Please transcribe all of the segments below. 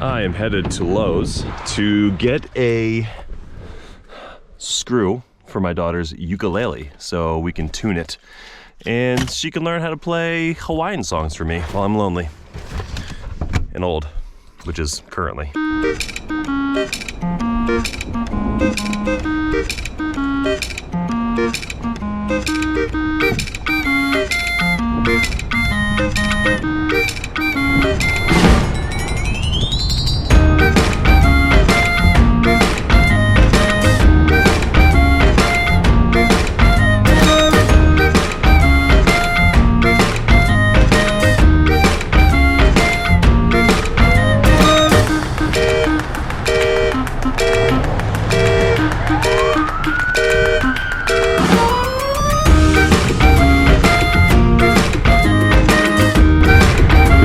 I am headed to Lowe's to get a screw for my daughter's ukulele so we can tune it and she can learn how to play Hawaiian songs for me while I'm lonely and old, which is currently.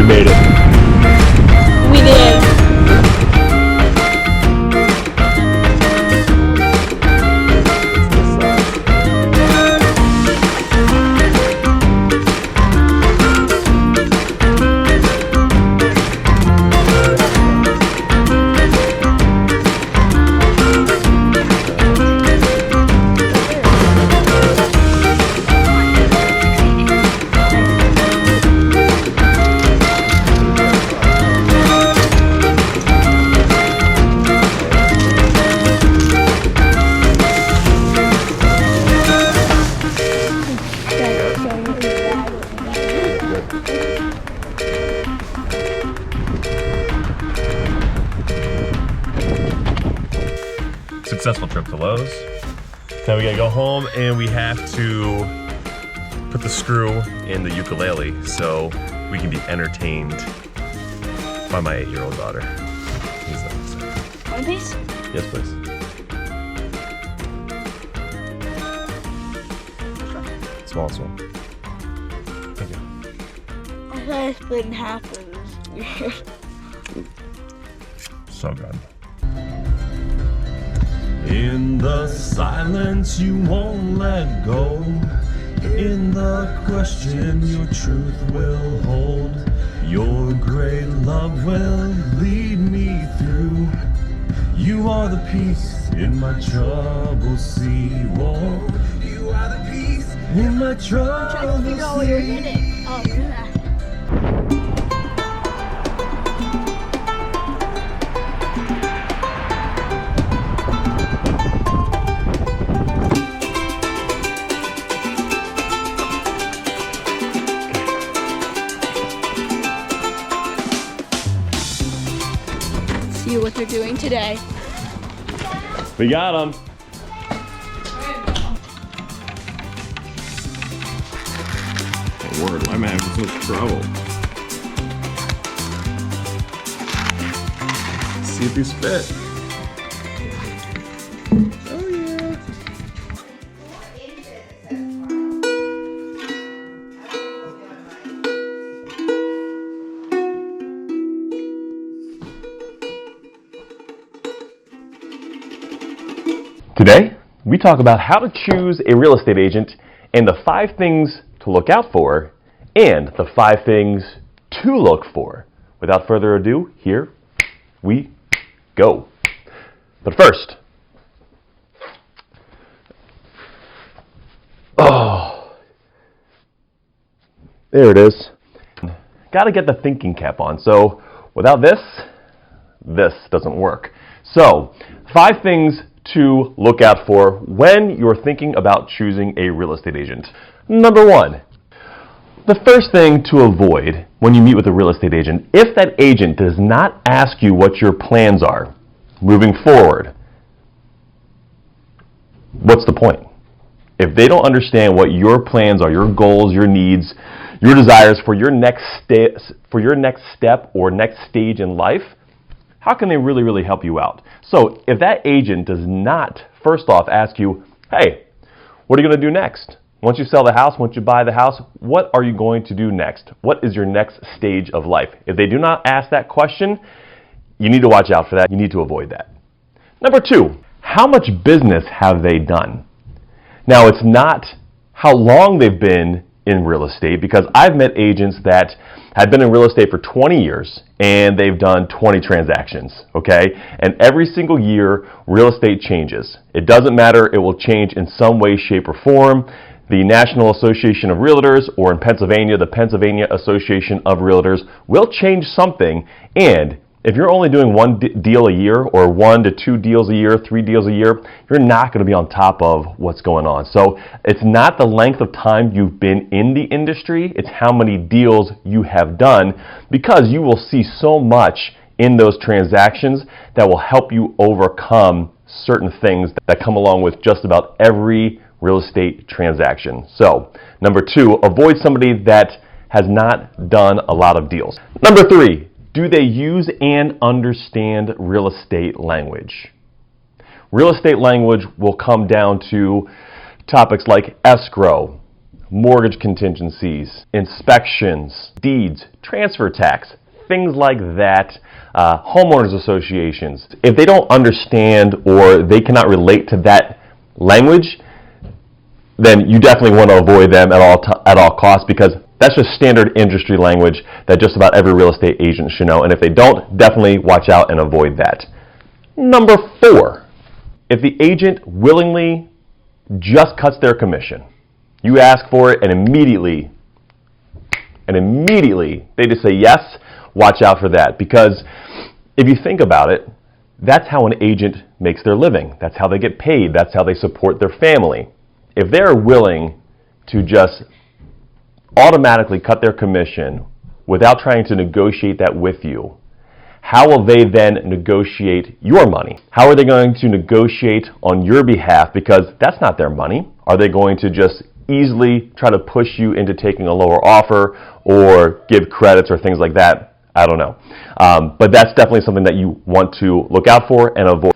Made it. We did. Successful trip to Lowe's. Now we gotta go home and we have to put the screw in the ukulele so we can be entertained by my 8-year-old daughter. He's nice. One piece? Yes, please. Smallest one. Thank you. I thought I split in half of this. So good. In the silence you won't let go. In the question your truth will hold. Your great love will lead me through. You are the peace in my troubled sea. Whoa. You are the peace in my troubled sea. Oh, you're hitting. Oh, you're not. See what they're doing today. We got him. Oh, word, why am I having so much trouble? See if these fit. Oh yeah. Today, we talk about how to choose a real estate agent and the 5 things to look out for and the 5 things to look for. Without further ado, here we go. But first, there it is. Got to get the thinking cap on. So without this doesn't work. So 5 things to look out for when you're thinking about choosing a real estate agent. Number 1, the first thing to avoid when you meet with a real estate agent, if that agent does not ask you what your plans are moving forward, what's the point? If they don't understand what your plans are, your goals, your needs, your desires for your next step or next stage in life, how can they really help you out? So if that agent does not, first off, ask you, hey, what are you going to do next? Once you sell the house, once you buy the house, what are you going to do next? What is your next stage of life? If they do not ask that question, you need to watch out for that. You need to avoid that. Number 2, how much business have they done? Now, it's not how long they've been in real estate, because I've met agents that have been in real estate for 20 years and they've done 20 transactions, okay? And every single year, real estate changes. It doesn't matter, it will change in some way, shape, or form. The National Association of Realtors, or in Pennsylvania, the Pennsylvania Association of Realtors, will change something. And if you're only doing one deal a year, or 1 to 2 deals a year, 3 deals a year, you're not going to be on top of what's going on. So it's not the length of time you've been in the industry, it's how many deals you have done, because you will see so much in those transactions that will help you overcome certain things that come along with just about every real estate transaction. So, number 2, avoid somebody that has not done a lot of deals. Number 3, do they use and understand real estate language? Real estate language will come down to topics like escrow, mortgage contingencies, inspections, deeds, transfer tax, things like that, homeowners associations. If they don't understand or they cannot relate to that language, then you definitely want to avoid them at all costs, because that's just standard industry language that just about every real estate agent should know. And if they don't, definitely watch out and avoid that. Number 4, if the agent willingly just cuts their commission, you ask for it and immediately they just say yes, watch out for that. Because if you think about it, that's how an agent makes their living. That's how they get paid. That's how they support their family. If they're willing to just automatically cut their commission without trying to negotiate that with you, how will they then negotiate your money? How are they going to negotiate on your behalf? Because that's not their money. Are they going to just easily try to push you into taking a lower offer or give credits or things like that? I don't know. But that's definitely something that you want to look out for and avoid.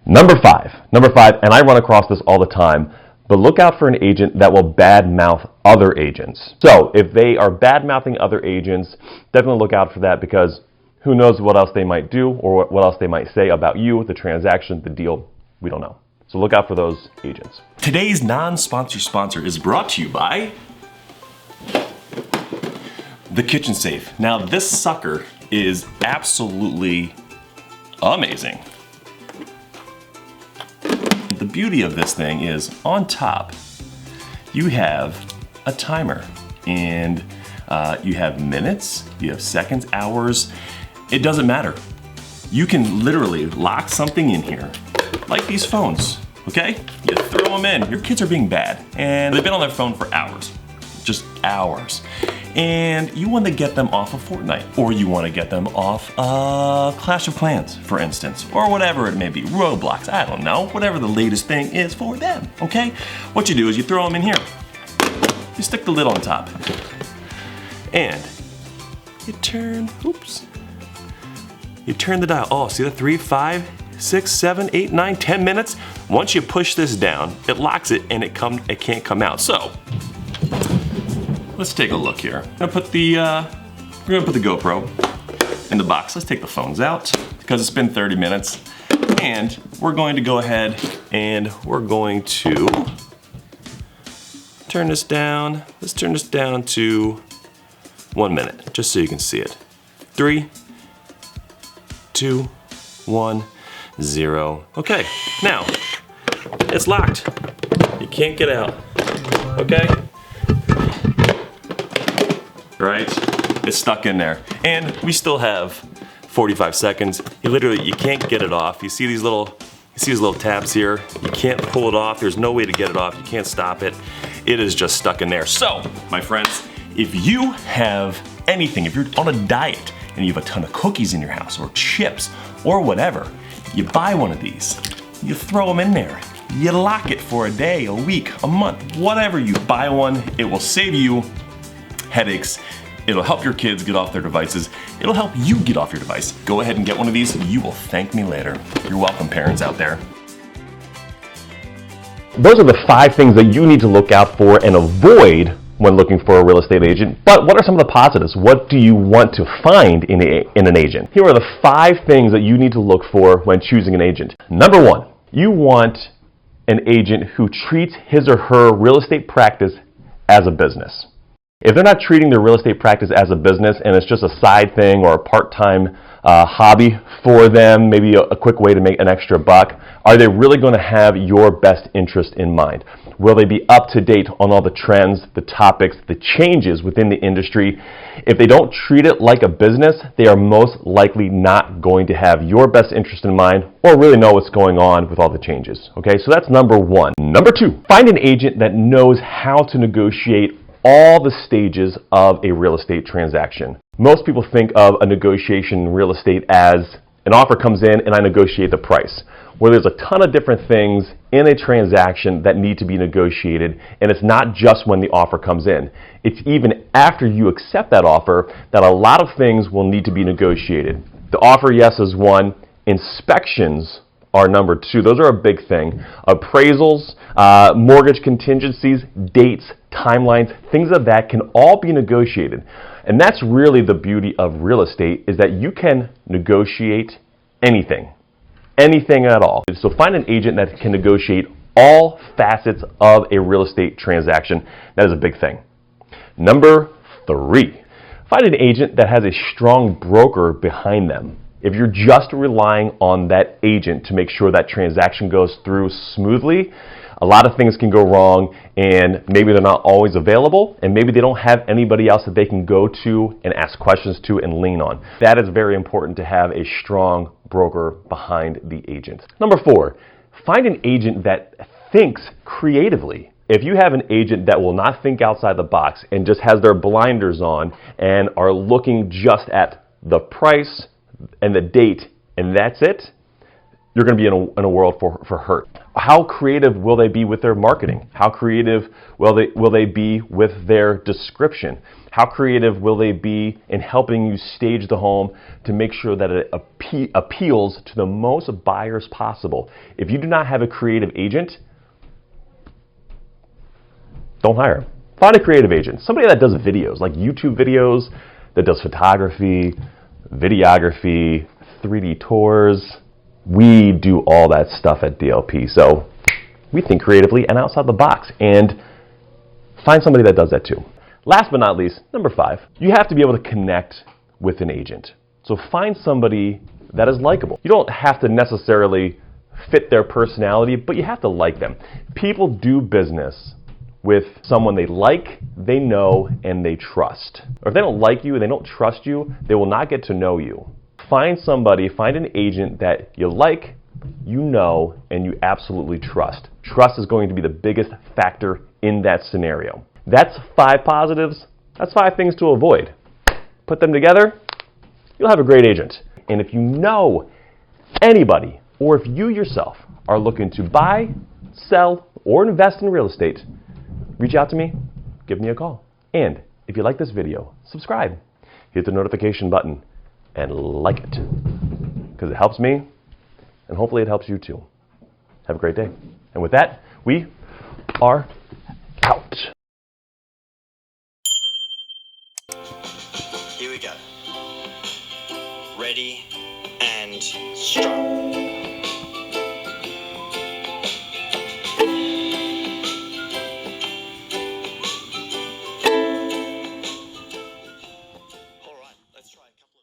Number five, and I run across this all the time, but look out for an agent that will badmouth other agents. So if they are badmouthing other agents, definitely look out for that, because who knows what else they might do or what else they might say about you, the transaction, the deal. We don't know. So look out for those agents. Today's non-sponsored sponsor is brought to you by the kitchen safe. Now this sucker is absolutely amazing. The beauty of this thing is on top you have a timer, and you have minutes, you have seconds, hours. It doesn't matter. You can literally lock something in here, like these phones, okay? You throw them in. Your kids are being bad, and they've been on their phone for hours, just hours. And you want to get them off of Fortnite, or you want to get them off Clash of Clans, for instance, or whatever it may be, Roblox, I don't know, whatever the latest thing is for them, okay? What you do is you throw them in here. You stick the lid on top, and you turn, you turn the dial. Oh, see the 3, 5, 6, 7, 8, 9, 10 minutes? Once you push this down, it locks it and it can't come out. So, let's take a look here. We're gonna put the GoPro in the box. Let's take the phones out because it's been 30 minutes. And we're going to go ahead and we're going to turn this down. Let's turn this down to 1 minute, just so you can see it. 3, 2, 1, 0. Okay, now it's locked. You can't get out. Okay? Right? It's stuck in there. And we still have 45 seconds. You can't get it off. You see these little tabs here? You can't pull it off. There's no way to get it off. You can't stop it. It is just stuck in there. So, my friends, if you have anything, if you're on a diet and you have a ton of cookies in your house or chips or whatever, you buy one of these, you throw them in there, you lock it for a day, a week, a month, whatever. You buy one, it will save you headaches. It'll help your kids get off their devices. It'll help you get off your device. Go ahead and get one of these. You will thank me later. You're welcome, parents out there. Those are the 5 things that you need to look out for and avoid when looking for a real estate agent. But what are some of the positives? What do you want to find in an agent? Here are the 5 things that you need to look for when choosing an agent. Number 1, you want an agent who treats his or her real estate practice as a business. If they're not treating their real estate practice as a business and it's just a side thing or a part-time hobby for them, maybe a quick way to make an extra buck, are they really going to have your best interest in mind? Will they be up to date on all the trends, the topics, the changes within the industry? If they don't treat it like a business, they are most likely not going to have your best interest in mind or really know what's going on with all the changes. Okay, so that's number one. Number two, find an agent that knows how to negotiate all the stages of a real estate transaction. Most people think of a negotiation in real estate as an offer comes in and I negotiate the price, where there's a ton of different things in a transaction that need to be negotiated, and it's not just when the offer comes in. It's even after you accept that offer that a lot of things will need to be negotiated. The offer, yes, is one. Inspections are number two. Those are a big thing. Appraisals, mortgage contingencies, dates, timelines, things of that can all be negotiated. And that's really the beauty of real estate, is that you can negotiate anything at all. So find an agent that can negotiate all facets of a real estate transaction. That is a big thing. Number three, find an agent that has a strong broker behind them. If you're just relying on that agent to make sure that transaction goes through smoothly, a lot of things can go wrong, and maybe they're not always available, and maybe they don't have anybody else that they can go to and ask questions to and lean on. That is very important, to have a strong broker behind the agent. Number four, find an agent that thinks creatively. If you have an agent that will not think outside the box and just has their blinders on and are looking just at the price and the date, and that's it, you're going to be in a world for hurt. How creative will they be with their marketing? How creative will they be with their description? How creative will they be in helping you stage the home to make sure that it appeals to the most buyers possible? If you do not have a creative agent, don't hire him. Find a creative agent, somebody that does videos, like YouTube videos, that does photography, videography, 3D tours. We do all that stuff at DLP. So we think creatively and outside the box, and find somebody that does that too. Last but not least, number five, you have to be able to connect with an agent. So find somebody that is likable. You don't have to necessarily fit their personality, but you have to like them. People do business with someone they like, they know, and they trust. Or if they don't like you and they don't trust you, they will not get to know you. Find an agent that you like, you know, and you absolutely trust. Trust is going to be the biggest factor in that scenario. That's 5 positives. That's 5 things to avoid. Put them together, you'll have a great agent. And if you know anybody, or if you yourself are looking to buy, sell, or invest in real estate, reach out to me, give me a call. And if you like this video, subscribe, hit the notification button, and like it, because it helps me, and hopefully it helps you too. Have a great day. And with that, we are out. Here we go. Ready and strong.